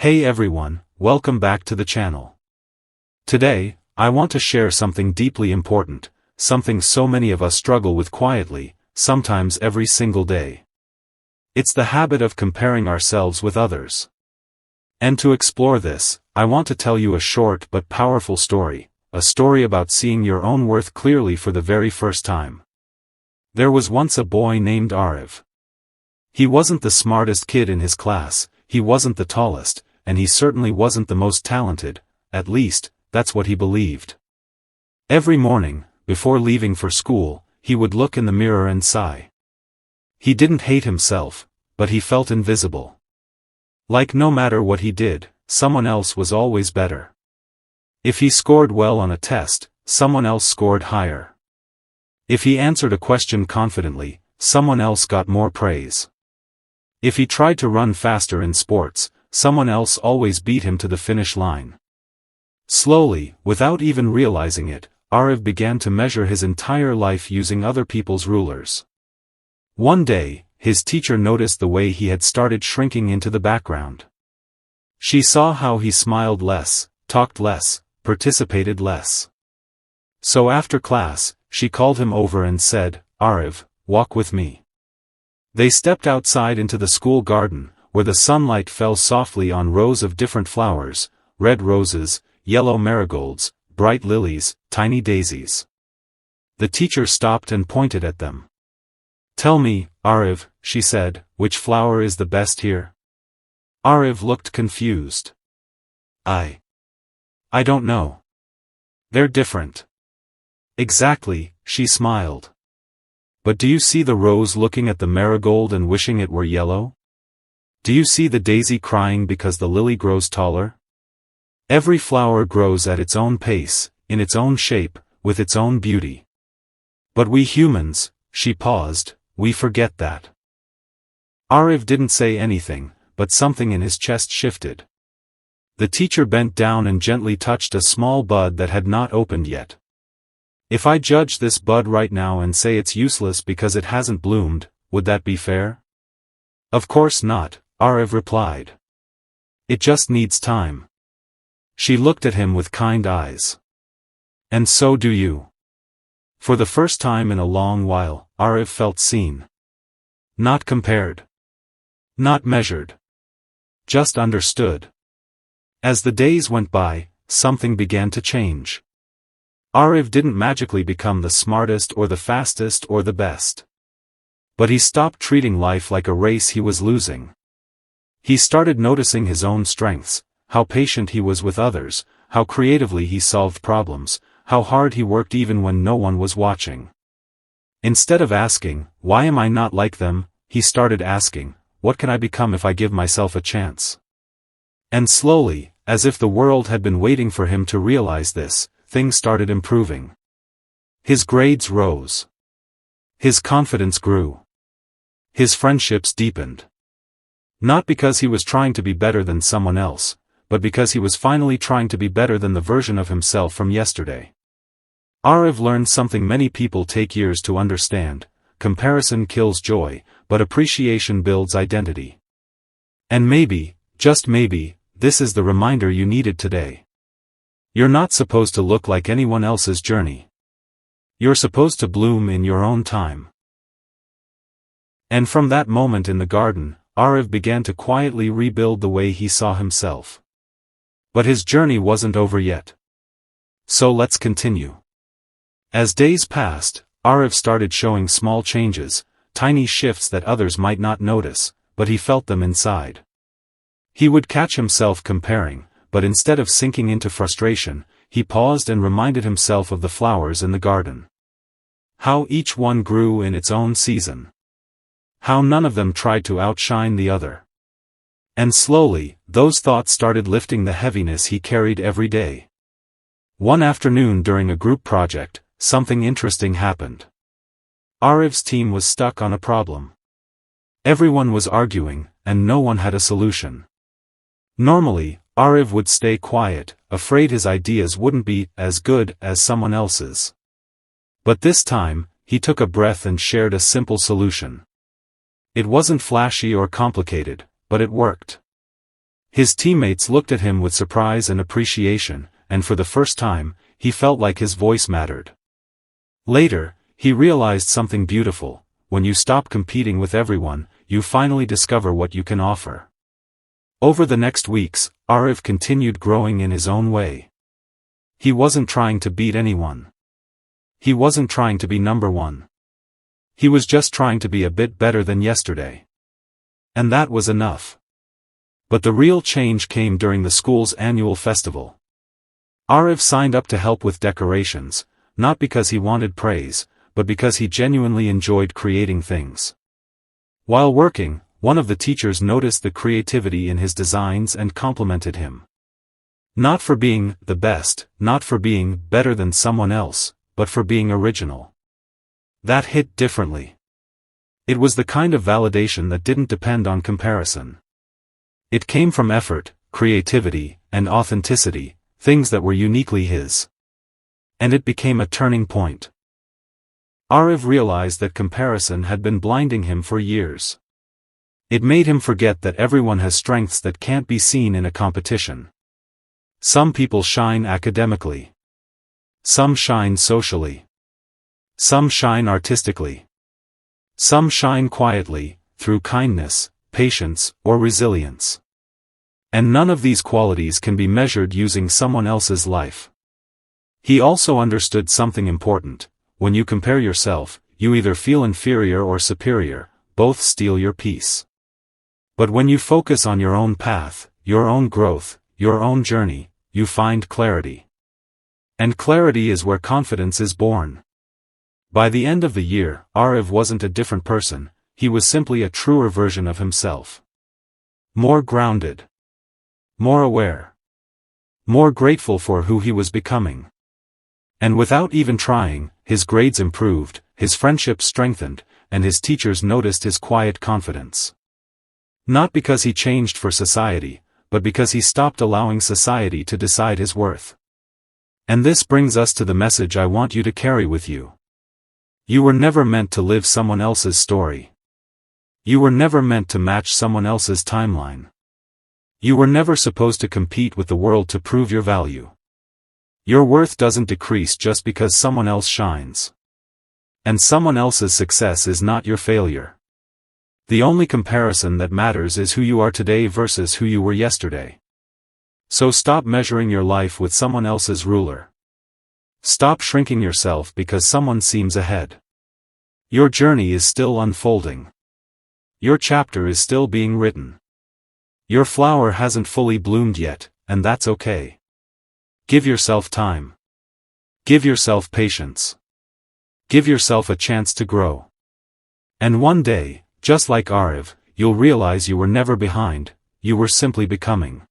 Hey everyone, welcome back to the channel. Today, I want to share something deeply important, something so many of us struggle with quietly, sometimes every single day. It's the habit of comparing ourselves with others. And to explore this, I want to tell you a short but powerful story, a story about seeing your own worth clearly for the very first time. There was once a boy named Arav. He wasn't the smartest kid in his class, he wasn't the tallest, and he certainly wasn't the most talented, at least, that's what he believed. Every morning, before leaving for school, he would look in the mirror and sigh. He didn't hate himself, but he felt invisible. Like no matter what he did, someone else was always better. If he scored well on a test, someone else scored higher. If he answered a question confidently, someone else got more praise. If he tried to run faster in sports, someone else always beat him to the finish line. Slowly, without even realizing it, Arav began to measure his entire life using other people's rulers. One day, his teacher noticed the way he had started shrinking into the background. She saw how he smiled less, talked less, participated less. So after class, she called him over and said, "Arav, walk with me." They stepped outside into the school garden, where the sunlight fell softly on rows of different flowers, red roses, yellow marigolds, bright lilies, tiny daisies. The teacher stopped and pointed at them. "Tell me, Arav," she said, "which flower is the best here?" Arav looked confused. I don't know. They're different." "Exactly," she smiled. "But do you see the rose looking at the marigold and wishing it were yellow? Do you see the daisy crying because the lily grows taller? Every flower grows at its own pace, in its own shape, with its own beauty. But we humans," she paused, "we forget that." Arav didn't say anything, but something in his chest shifted. The teacher bent down and gently touched a small bud that had not opened yet. "If I judge this bud right now and say it's useless because it hasn't bloomed, would that be fair?" "Of course not," Arav replied. "It just needs time." She looked at him with kind eyes. "And so do you." For the first time in a long while, Arav felt seen. Not compared. Not measured. Just understood. As the days went by, something began to change. Arav didn't magically become the smartest or the fastest or the best. But he stopped treating life like a race he was losing. He started noticing his own strengths, how patient he was with others, how creatively he solved problems, how hard he worked even when no one was watching. Instead of asking, "Why am I not like them?" he started asking, "What can I become if I give myself a chance?" And slowly, as if the world had been waiting for him to realize this, things started improving. His grades rose. His confidence grew. His friendships deepened. Not because he was trying to be better than someone else, but because he was finally trying to be better than the version of himself from yesterday. Arav learned something many people take years to understand: comparison kills joy, but appreciation builds identity. And maybe, just maybe, this is the reminder you needed today. You're not supposed to look like anyone else's journey. You're supposed to bloom in your own time. And from that moment in the garden, Arav began to quietly rebuild the way he saw himself. But his journey wasn't over yet. So let's continue. As days passed, Arav started showing small changes, tiny shifts that others might not notice, but he felt them inside. He would catch himself comparing, but instead of sinking into frustration, he paused and reminded himself of the flowers in the garden. How each one grew in its own season. How none of them tried to outshine the other. And slowly, those thoughts started lifting the heaviness he carried every day. One afternoon during a group project, something interesting happened. Arav's team was stuck on a problem. Everyone was arguing, and no one had a solution. Normally, Arav would stay quiet, afraid his ideas wouldn't be as good as someone else's. But this time, he took a breath and shared a simple solution. It wasn't flashy or complicated, but it worked. His teammates looked at him with surprise and appreciation, and for the first time, he felt like his voice mattered. Later, he realized something beautiful: when you stop competing with everyone, you finally discover what you can offer. Over the next weeks, Ariv continued growing in his own way. He wasn't trying to beat anyone. He wasn't trying to be number one. He was just trying to be a bit better than yesterday. And that was enough. But the real change came during the school's annual festival. Ariv signed up to help with decorations, not because he wanted praise, but because he genuinely enjoyed creating things. While working, one of the teachers noticed the creativity in his designs and complimented him. Not for being the best, not for being better than someone else, but for being original. That hit differently. It was the kind of validation that didn't depend on comparison. It came from effort, creativity, and authenticity, things that were uniquely his. And it became a turning point. Ariv realized that comparison had been blinding him for years. It made him forget that everyone has strengths that can't be seen in a competition. Some people shine academically. Some shine socially. Some shine artistically. Some shine quietly, through kindness, patience, or resilience. And none of these qualities can be measured using someone else's life. He also understood something important: when you compare yourself, you either feel inferior or superior, both steal your peace. But when you focus on your own path, your own growth, your own journey, you find clarity. And clarity is where confidence is born. By the end of the year, Ariv wasn't a different person, he was simply a truer version of himself. More grounded. More aware. More grateful for who he was becoming. And without even trying, his grades improved, his friendships strengthened, and his teachers noticed his quiet confidence. Not because he changed for society, but because he stopped allowing society to decide his worth. And this brings us to the message I want you to carry with you. You were never meant to live someone else's story. You were never meant to match someone else's timeline. You were never supposed to compete with the world to prove your value. Your worth doesn't decrease just because someone else shines. And someone else's success is not your failure. The only comparison that matters is who you are today versus who you were yesterday. So stop measuring your life with someone else's ruler. Stop shrinking yourself because someone seems ahead. Your journey is still unfolding. Your chapter is still being written. Your flower hasn't fully bloomed yet, and that's okay. Give yourself time. Give yourself patience. Give yourself a chance to grow. And one day, just like Ariv, you'll realize you were never behind, you were simply becoming.